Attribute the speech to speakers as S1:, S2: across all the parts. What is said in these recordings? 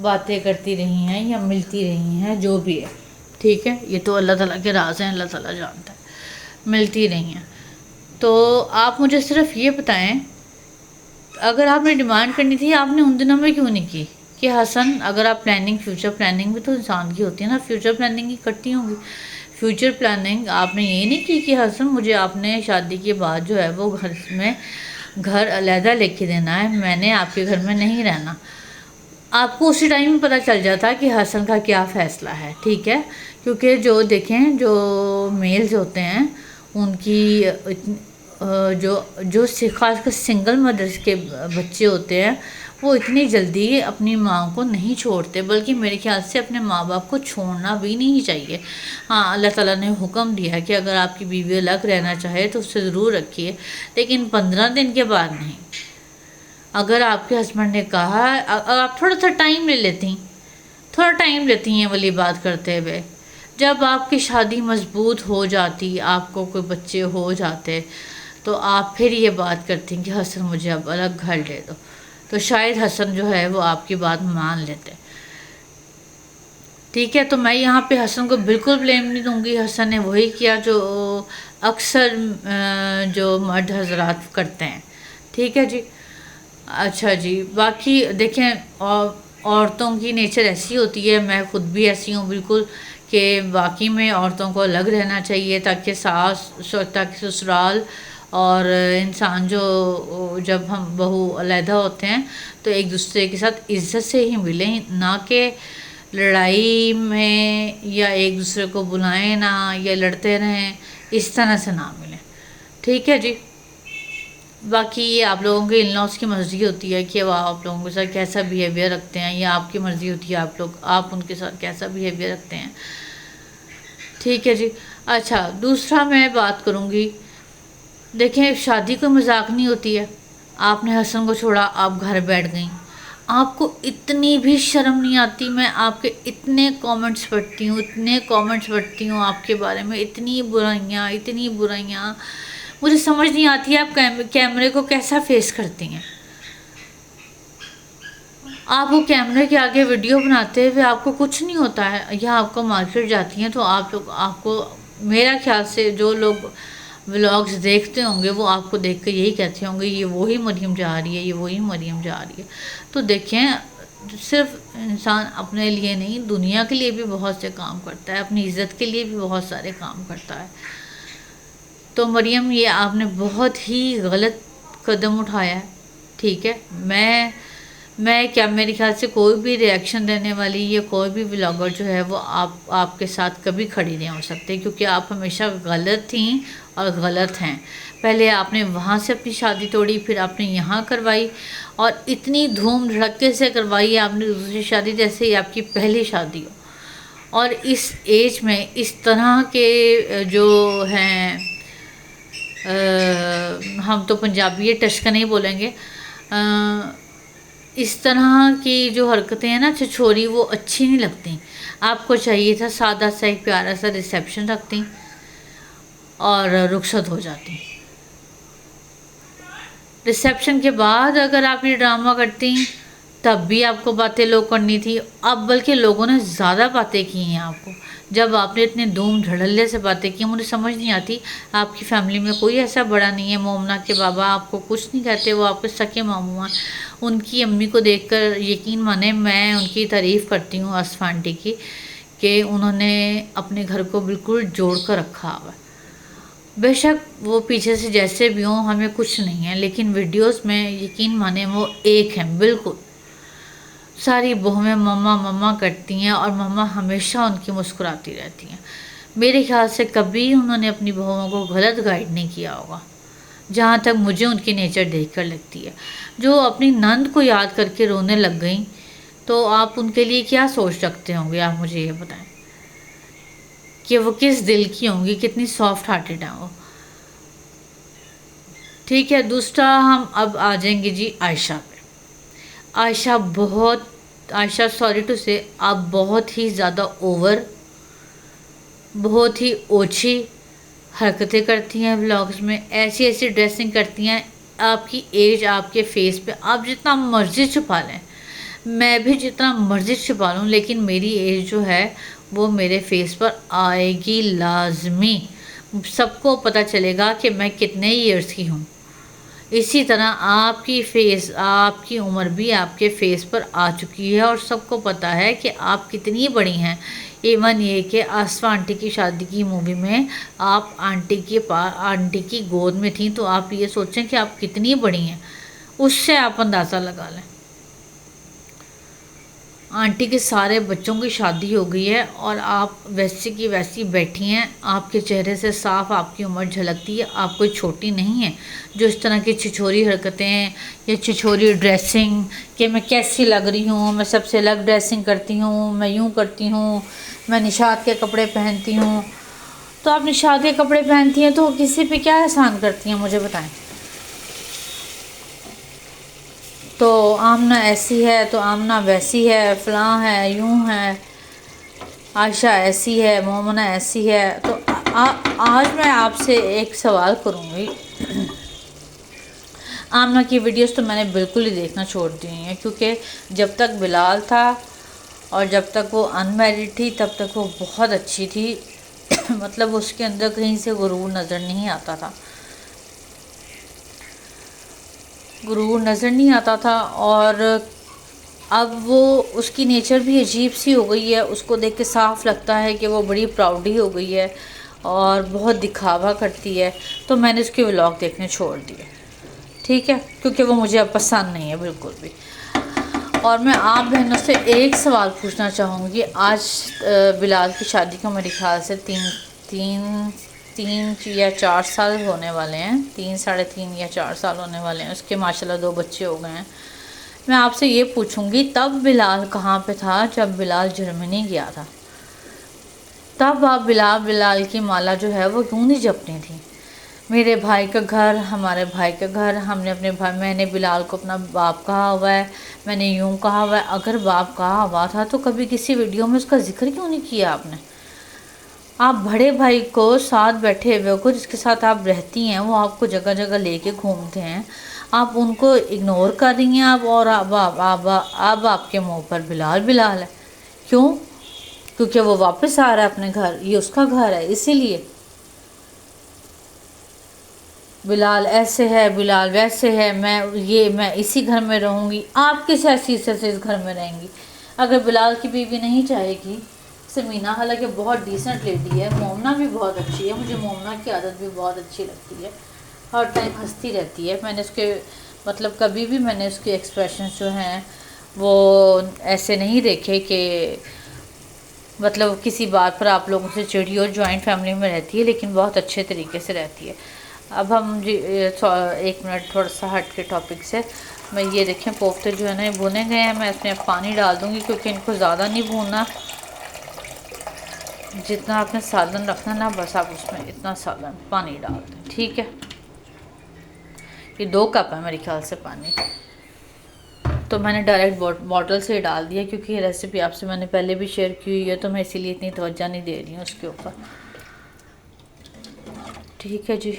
S1: باتیں کرتی رہی ہیں یا ملتی رہی ہیں، جو بھی ہے، ٹھیک ہے، یہ تو اللہ تعالیٰ کے راز ہیں، اللہ تعالیٰ جانتا ہے، ملتی رہی ہیں. تو آپ مجھے صرف یہ بتائیں، اگر آپ نے ڈیمانڈ کرنی تھی آپ نے ان دنوں میں کیوں نہیں کی کہ حسن اگر آپ فیوچر پلاننگ بھی تو انسان کی ہوتی ہے نا، فیوچر پلاننگ ہی کرتی ہوں گی. فیوچر پلاننگ آپ نے یہ نہیں کی کہ حسن مجھے آپ نے شادی کے بعد جو ہے وہ گھر علیحدہ لے کے دینا ہے، میں نے آپ کے گھر میں نہیں رہنا. آپ کو اسی ٹائم پتہ چل جاتا کہ حسن کا کیا فیصلہ ہے، ٹھیک ہے. کیونکہ جو دیکھیں جو میلز ہوتے ہیں ان کی جو خاص کر سنگل مدرس کے بچے ہوتے ہیں وہ اتنی جلدی اپنی ماں کو نہیں چھوڑتے، بلکہ میرے خیال سے اپنے ماں باپ کو چھوڑنا بھی نہیں چاہیے. ہاں، اللہ تعالیٰ نے حکم دیا ہے کہ اگر آپ کی بیوی الگ رہنا چاہے تو اس سے ضرور رکھیے، لیکن 15 دن کے بعد نہیں. اگر آپ کے ہسبینڈ نے کہا، آپ تھوڑا سا ٹائم لے لیتی، تھوڑا ٹائم لیتی ہیں والی بات کرتے ہوئے. جب آپ کی شادی مضبوط ہو جاتی، آپ کو کوئی بچے ہو جاتے، تو آپ پھر یہ بات کرتی کہ حسن مجھے اب الگ گھر دے دو، تو شاید حسن جو ہے وہ آپ کی بات مان لیتے، ٹھیک ہے. تو میں یہاں پہ حسن کو بالکل بلیم نہیں دوں گی، حسن نے وہی کیا جو اکثر جو مرد حضرات کرتے ہیں، ٹھیک ہے جی. اچھا جی، باقی دیکھیں عورتوں کی نیچر ایسی ہوتی ہے، میں خود بھی ایسی ہوں بالکل، کہ واقعی میں عورتوں کو الگ رہنا چاہیے تاکہ تاکہ سسرال اور انسان جب ہم بہو علیحدہ ہوتے ہیں تو ایک دوسرے کے ساتھ عزت سے ہی ملیں، نہ کہ لڑائی میں یا ایک دوسرے کو بلائیں نہ یا لڑتے رہیں، اس طرح سے نہ ملیں، ٹھیک ہے جی. باقی یہ آپ لوگوں کے ان لاز کی مرضی ہوتی ہے کہ وہ آپ لوگوں کے ساتھ کیسا بیہیویئر رکھتے ہیں، یا آپ کی مرضی ہوتی ہے آپ ان کے ساتھ کیسا بیہیویئر رکھتے ہیں، ٹھیک ہے جی. اچھا، دوسرا میں بات کروں گی، دیکھیں شادی کوئی مذاق نہیں ہوتی ہے. آپ نے حسن کو چھوڑا، آپ گھر بیٹھ گئیں، آپ کو اتنی بھی شرم نہیں آتی؟ میں آپ کے اتنے کامنٹس پڑھتی ہوں آپ کے بارے میں، اتنی برائیاں، مجھے سمجھ نہیں آتی ہے آپ کیمرے کو کیسا فیس کرتی ہیں. آپ وہ کیمرے کے آگے ویڈیو بناتے ہوئے آپ کو کچھ نہیں ہوتا ہے، یا آپ کو مارکیٹ جاتی ہیں تو آپ کو میرا خیال سے جو لوگ ولاگز دیکھتے ہوں گے وہ آپ کو دیکھ کے یہی کہتے ہوں گے یہ وہی مریم جا رہی ہے، یہ وہی مریم جا رہی ہے. تو دیکھیں، صرف انسان اپنے لیے نہیں دنیا کے لیے بھی بہت سے کام کرتا ہے، اپنی عزت کے لیے بھی بہت سارے کام کرتا ہے. تو مریم یہ آپ نے بہت ہی غلط قدم اٹھایا ہے، ٹھیک ہے. میں کیا میرے خیال سے کوئی بھی ریئیکشن دینے والی یا کوئی بھی ولاگر جو ہے وہ آپ کے ساتھ کبھی کھڑی نہیں ہو سکتے، کیونکہ آپ ہمیشہ غلط تھیں اور غلط ہیں. پہلے آپ نے وہاں سے اپنی شادی توڑی، پھر آپ نے یہاں کروائی، اور اتنی دھوم دھڑکے سے کروائی آپ نے دوسری شادی جیسے ہی آپ کی پہلی شادی ہو. اور اس ایج میں اس طرح کے جو ہیں، ہم تو پنجابی ٹشکنے ہی بولیں گے، اس طرح کی جو حرکتیں ہیں نا چھچوری، وہ اچھی نہیں لگتی. آپ کو چاہیے تھا سادہ سا ایک پیارا سا ریسیپشن رکھتی اور رخصت ہو جاتی. ریسیپشن کے بعد اگر آپ یہ ڈرامہ کرتی تب بھی آپ کو باتیں لوگ کرنی تھی. اب بلکہ لوگوں نے زیادہ باتیں کی ہیں آپ کو، جب آپ نے اتنے دھوم دھڑلے سے باتیں کی. مجھے سمجھ نہیں آتی، آپ کی فیملی میں کوئی ایسا بڑا نہیں ہے، مومنہ کے بابا آپ کو کچھ نہیں کہتے، وہ آپ کے سکے ماموں ہیں. ان کی امی کو دیکھ کر یقین مانیں میں ان کی تعریف کرتی ہوں، آصف آنٹی کی، کہ انہوں نے اپنے گھر کو بالکل جوڑ کر رکھا ہوا. بے شک وہ پیچھے سے جیسے بھی ہوں ہمیں کچھ نہیں ہے، لیکن ویڈیوز میں یقین مانیں وہ ایک ہیں بالکل. ساری بہویں مما مما کرتی ہیں اور مما ہمیشہ ان کی مسکراتی رہتی ہیں. میرے خیال سے کبھی انہوں نے اپنی بہوؤں کو غلط گائیڈ نہیں کیا ہوگا، جہاں تک مجھے ان کی نیچر دیکھ کر لگتی ہے. جو اپنی نند کو یاد کر کے رونے لگ گئیں، تو آپ ان کے لیے کیا سوچ رکھتے ہوں گے؟ آپ مجھے یہ بتائیں کہ وہ کس دل کی ہوں گی، کتنی سافٹ ہارٹیڈ ہیں وہ. ٹھیک ہے، دوسرا ہم اب آ جائیں گے جی عائشہ پہ. عائشہ سوری ٹو سے آپ بہت ہی زیادہ بہت ہی اوچھی حرکتیں کرتی ہیں ولاگز میں، ایسی ڈریسنگ کرتی ہیں. آپ کی ایج آپ کے فیس پہ آپ جتنا مرضی چھپا لیں، میں بھی جتنا مرضی چھپا لوں لیکن میری ایج جو ہے وہ میرے فیس پر آئے گی لازمی، سب کو پتہ چلے گا کہ میں کتنے ایئرس کی ہوں۔ اسی طرح آپ کی عمر بھی آپ کے فیس پر آ چکی ہے اور سب کو پتہ ہے کہ آپ کتنی بڑی ہیں۔ ایون یہ کہ آصفہ آنٹی کی شادی کی مووی میں آپ آنٹی کی گود میں تھیں، تو آپ یہ سوچیں کہ آپ کتنی بڑی ہیں، اس سے آپ اندازہ لگا لیں۔ آنٹی کے سارے بچوں کی شادی ہو گئی ہے اور آپ ویسی کی ویسی بیٹھی ہیں، آپ کے چہرے سے صاف آپ کی عمر جھلکتی ہے، آپ کوئی چھوٹی نہیں ہیں۔ جو اس طرح کی چھچوری حرکتیں یا چھچوری ڈریسنگ کہ میں کیسی لگ رہی ہوں، میں سب سے الگ ڈریسنگ کرتی ہوں، میں یوں کرتی ہوں، میں نشاط کے کپڑے پہنتی ہوں، تو آپ نشاط کے کپڑے پہنتی ہیں تو کسی پہ کیا احسان کرتی ہیں مجھے بتائیں؟ تو آمنہ ایسی ہے تو آمنہ ویسی ہے، فلاں ہے، یوں ہے، عائشہ ایسی ہے، مومنہ ایسی ہے۔ تو آج میں آپ سے ایک سوال کروں گی۔ آمنہ کی ویڈیوز تو میں نے بالکل ہی دیکھنا چھوڑ دی ہیں، کیونکہ جب تک بلال تھا اور جب تک وہ ان میرڈ تھی تب تک وہ بہت اچھی تھی، مطلب اس کے اندر کہیں سے غرور نظر نہیں آتا تھا، اور اب وہ اس کی نیچر بھی عجیب سی ہو گئی ہے، اس کو دیکھ کے صاف لگتا ہے کہ وہ بڑی پراؤڈی ہو گئی ہے اور بہت دکھاوا کرتی ہے، تو میں نے اس کے ولاگ دیکھنے چھوڑ دیے، ٹھیک ہے، کیونکہ وہ مجھے اب پسند نہیں ہے بالکل بھی۔ اور میں آپ بہنوں سے ایک سوال پوچھنا چاہوں گی۔ آج بلال کی شادی کو میرے خیال سے تین یا 4 سال ہونے والے ہیں، 3.5 یا 4 سال ہونے والے ہیں، اس کے ماشاءاللہ 2 بچے ہو گئے ہیں۔ میں آپ سے یہ پوچھوں گی، تب بلال کہاں پہ تھا جب بلال جرمنی گیا تھا؟ تب آپ بلال کی مالا جو ہے وہ کیوں نہیں جپنی تھی؟ میرے بھائی کا گھر، ہمارے بھائی کا گھر، ہم نے اپنے بھائی، میں نے بلال کو اپنا باپ کہا ہوا ہے، میں نے یوں کہا ہوا ہے۔ اگر باپ کہا ہوا تھا تو کبھی کسی ویڈیو میں اس کا ذکر کیوں نہیں کیا آپ نے؟ آپ بڑے بھائی کو ساتھ بیٹھے ہوئے کو، جس کے ساتھ آپ رہتی ہیں، وہ آپ کو جگہ جگہ لے کے گھومتے ہیں، آپ ان کو اگنور کر رہی ہیں اور اب آپ کے منہ پر بلال ہے، کیوں؟ کیونکہ وہ واپس آ رہا ہے اپنے گھر، یہ اس کا گھر ہے، اسی لیے۔ بلال ایسے ہے، بلال ویسے ہے، میں اسی گھر میں رہوں گی۔ آپ کس حیثیت سے اس گھر میں رہیں گی؟ اگر بلال کی بیوی نہیں چاہے گی، سمینہ حالانکہ بہت ڈیسنٹ لیڈی ہے، مومنہ بھی بہت اچھی ہے، مجھے مومنہ کی عادت بھی بہت اچھی لگتی ہے، ہر ٹائم ہنستی رہتی ہے۔ میں نے اس کے مطلب کبھی بھی میں نے اس کے ایکسپریشنز جو ہیں وہ ایسے نہیں دیکھے کہ مطلب کسی بات پر آپ لوگوں سے چڑھی، اور جوائنٹ فیملی میں رہتی ہے لیکن بہت اچھے طریقے سے رہتی ہے۔ اب ہم ایک منٹ تھوڑا سا ہٹ کے ٹاپک سے، میں یہ دیکھیں کوفتے جو ہے نا بھونے گئے ہیں، میں اس میں پانی ڈال دوں گی کیونکہ ان کو زیادہ نہیں بھوننا، جتنا آپ نے سالن رکھنا نا بس آپ اس میں اتنا سالن پانی ڈال دیں، ٹھیک ہے۔ یہ 2 کپ ہے میرے خیال سے پانی، تو میں نے ڈائریکٹ بوٹل سے ڈال دیا کیونکہ یہ ریسیپی آپ سے میں نے پہلے بھی شیئر کی ہوئی ہے، تو میں اسی لیے اتنی توجہ نہیں دے رہی ہوں اس کے اوپر، ٹھیک ہے جی۔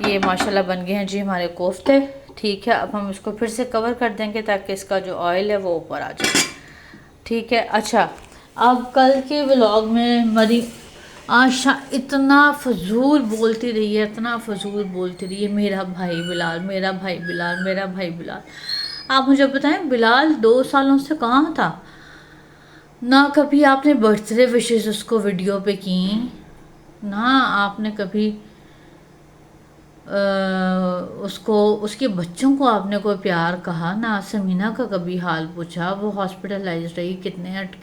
S1: یہ ماشاءاللہ بن گئے ہیں جی ہمارے کوفتے، ٹھیک ہے۔ اب ہم اس کو پھر سے کور کر دیں گے تاکہ اس کا جو آئل ہے وہ اوپر آ جائے، ٹھیک ہے۔ اچھا، اب کل کے ولاگ میں عائشہ اتنا فضول بولتی رہی ہے، اتنا فضول بولتی رہی ہے، میرا بھائی بلال، میرا بھائی بلال، میرا بھائی بلال۔ آپ مجھے بتائیں بلال 2 سالوں سے کہاں تھا؟ نہ کبھی آپ نے برتھ ڈے وشز اس کو ویڈیو پہ کی، نہ آپ نے کبھی اس کے بچوں کو آپ نے کوئی پیار کہا، نہ سمینہ کا کبھی حال پوچھا، وہ ہاسپٹلائز رہی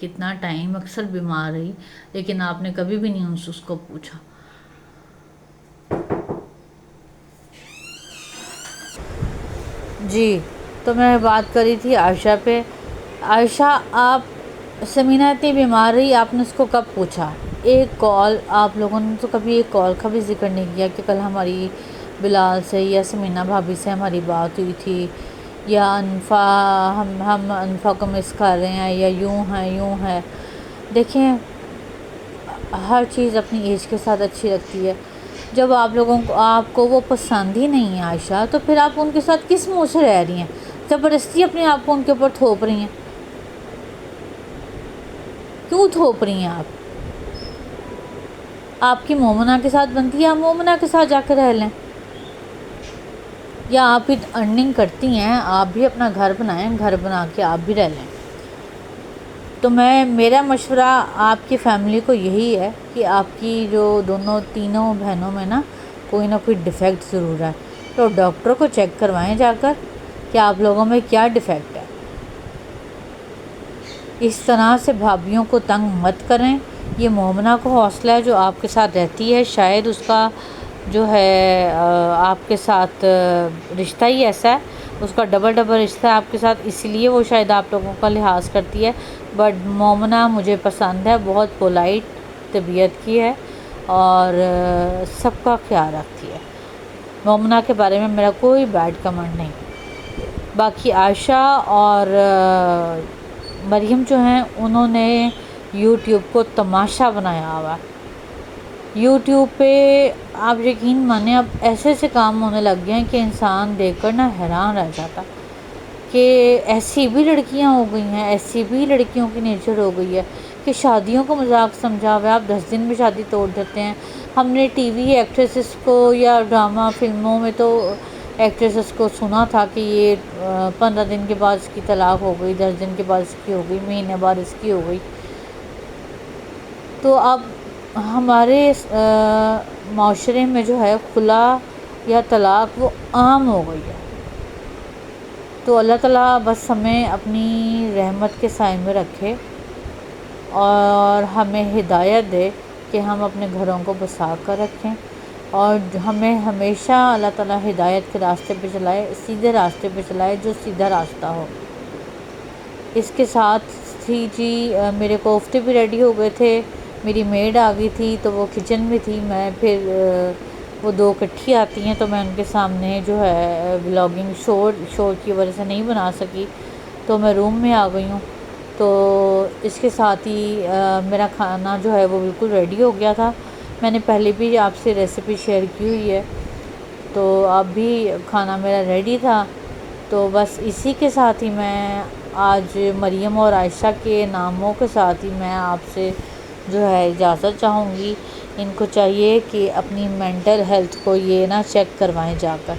S1: کتنا ٹائم، اکثر بیمار رہی، لیکن آپ نے کبھی بھی نہیں اس کو پوچھا۔ جی، تو میں بات کری تھی عائشہ پہ۔ عائشہ، آپ سمینہ اتنی بیمار رہی، آپ نے اس کو کب پوچھا؟ ایک کال، آپ لوگوں نے تو کبھی ایک کال کا بھی ذکر نہیں کیا کہ کل ہماری بلال سے یا سمینہ بھابی سے ہماری بات ہوئی تھی، یا ہم انفا کو مس کر رہے ہیں، یا یوں ہے۔ دیکھیں، ہر چیز اپنی ایج کے ساتھ اچھی لگتی ہے۔ جب آپ کو وہ پسند ہی نہیں ہے عائشہ، تو پھر آپ ان کے ساتھ کس منہ سے رہ رہی ہیں؟ زبردستی اپنے آپ کو ان کے اوپر تھوپ رہی ہیں. کیوں تھوپ رہی ہیں آپ کی مومنہ کے ساتھ بنتی ہے، آپ مومنہ کے ساتھ جا کے رہ لیں، یا آپ بھی ارننگ کرتی ہیں، آپ بھی اپنا گھر بنائیں، گھر بنا کے آپ بھی رہ لیں. تو میرا مشورہ آپ کی فیملی کو یہی ہے کہ آپ کی جو تینوں بہنوں میں نا کوئی نہ کوئی ڈیفیکٹ ضرور ہے، تو ڈاکٹر کو چیک کروائیں جا کر کہ آپ لوگوں میں کیا ڈیفیکٹ ہے. اس طرح سے بھابھیوں کو تنگ مت کریں. یہ مومنہ کو حوصلہ ہے جو آپ کے ساتھ رہتی ہے، شاید اس کا جو ہے آپ کے ساتھ رشتہ ہی ایسا ہے، اس کا ڈبل رشتہ ہے آپ کے ساتھ، اسی لیے وہ شاید آپ لوگوں کا لحاظ کرتی ہے. بٹ مومنہ مجھے پسند ہے، بہت پولائٹ طبیعت کی ہے اور سب کا خیال رکھتی ہے. مومنہ کے بارے میں میرا کوئی بیڈ کمنٹ نہیں. باقی عائشہ اور مریم جو ہیں انہوں نے یوٹیوب کو تماشا بنایا ہوا ہے. یوٹیوب پہ آپ یقین مانیں اب ایسے ایسے کام ہونے لگ گئے ہیں کہ انسان دیکھ کر نا حیران رہ جاتا کہ ایسی بھی لڑکیاں ہو گئی ہیں، ایسی بھی لڑکیوں کی نیچر ہو گئی ہے کہ شادیوں کو مذاق سمجھا ہوا ہے. آپ 10 دن میں شادی توڑ دیتے ہیں. ہم نے ٹی وی ایکٹریسز کو یا ڈرامہ فلموں میں تو ایکٹریسز کو سنا تھا کہ یہ 15 دن کے بعد اس کی طلاق ہو گئی، 10 دن کے بعد اس کی ہو گئی، مہینے بعد اس کی ہو گئی. تو اب ہمارے معاشرے میں جو ہے خلا یا طلاق وہ عام ہو گئی ہے. تو اللہ تعالیٰ بس ہمیں اپنی رحمت کے سائے میں رکھے اور ہمیں ہدایت دے کہ ہم اپنے گھروں کو بسا کر رکھیں، اور ہمیں ہمیشہ اللہ تعالیٰ ہدایت کے راستے پہ چلائے، سیدھے راستے پہ چلائے جو سیدھا راستہ ہو. اس کے ساتھ ہی جی میرے کوفتے بھی ریڈی ہو گئے تھے. میری میڈ آ گئی تھی تو وہ کچن میں تھی، میں پھر وہ دو اکٹھی آتی ہیں تو میں ان کے سامنے جو ہے ولاگنگ شور کی وجہ سے نہیں بنا سکی، تو میں روم میں آ گئی ہوں. تو اس کے ساتھ ہی میرا کھانا جو ہے وہ بالکل ریڈی ہو گیا تھا. میں نے پہلے بھی آپ سے ریسیپی شیئر کی ہوئی ہے، تو اب بھی کھانا میرا ریڈی تھا. تو بس اسی کے ساتھ ہی میں آج مریم اور عائشہ کے ناموں کے ساتھ ہی میں آپ سے جو ہے اجازت چاہوں گی. ان کو چاہیے کہ اپنی مینٹل ہیلتھ کو یہ نہ چیک کروائیں جا کر.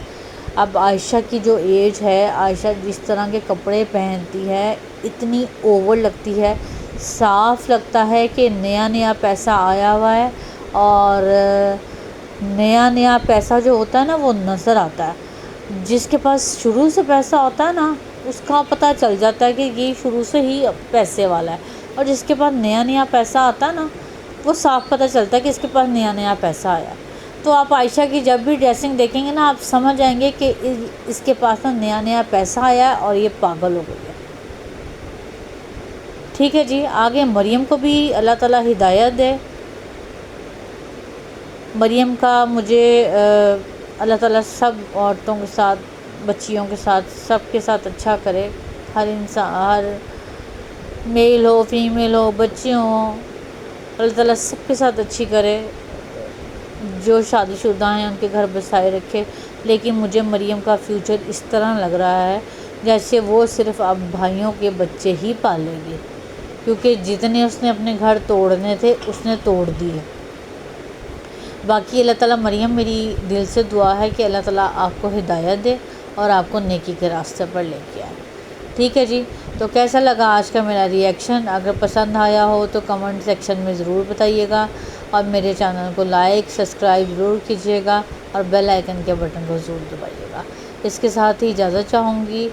S1: اب عائشہ کی جو ایج ہے، عائشہ جس طرح کے کپڑے پہنتی ہے اتنی اوور لگتی ہے، صاف لگتا ہے کہ نیا نیا پیسہ آیا ہوا ہے، اور نیا نیا پیسہ جو ہوتا ہے نا وہ نظر آتا ہے. جس کے پاس شروع سے پیسہ ہوتا ہے نا اس کا پتہ چل جاتا ہے کہ یہ شروع سے ہی پیسے والا ہے، اور جس کے پاس نیا نیا پیسہ آتا ہے نا وہ صاف پتہ چلتا ہے کہ اس کے پاس نیا نیا پیسہ آیا. تو آپ عائشہ کی جب بھی ڈریسنگ دیکھیں گے نا آپ سمجھ جائیں گے کہ اس کے پاس نا نیا نیا پیسہ آیا ہے اور یہ پاگل ہو گئی ہے. ٹھیک ہے جی، آگے مریم کو بھی اللہ تعالیٰ ہدایت دے. مریم کا مجھے اللہ تعالیٰ سب عورتوں کے ساتھ، بچیوں کے ساتھ، سب کے ساتھ اچھا کرے. ہر انسان، ہر میل ہو فیمیل ہو بچے ہوں، اللہ تعالیٰ سب کے ساتھ اچھی کرے. جو شادی شدہ ہیں ان کے گھر بسائے رکھے. لیکن مجھے مریم کا فیوچر اس طرح لگ رہا ہے جیسے وہ صرف اب بھائیوں کے بچے ہی پالے گی، کیونکہ جتنے اس نے اپنے گھر توڑنے تھے اس نے توڑ دیے. باقی اللہ تعالیٰ مریم میری دل سے دعا ہے کہ اللہ تعالیٰ آپ کو ہدایت دے اور آپ کو نیکی کے راستے پر لے کے آئے. ٹھیک ہے جی، تو کیسا لگا آج کا میرا ریئیکشن؟ اگر پسند آیا ہو تو کمنٹ سیکشن میں ضرور بتائیے گا، اور میرے چینل کو لائک سبسکرائب ضرور کیجیے گا، اور بیل آئیکن کے بٹن کو ضرور دبائیے گا. اس کے ساتھ ہی اجازت چاہوں گی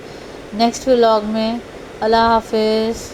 S1: نیکسٹ ولاگ میں. اللہ حافظ.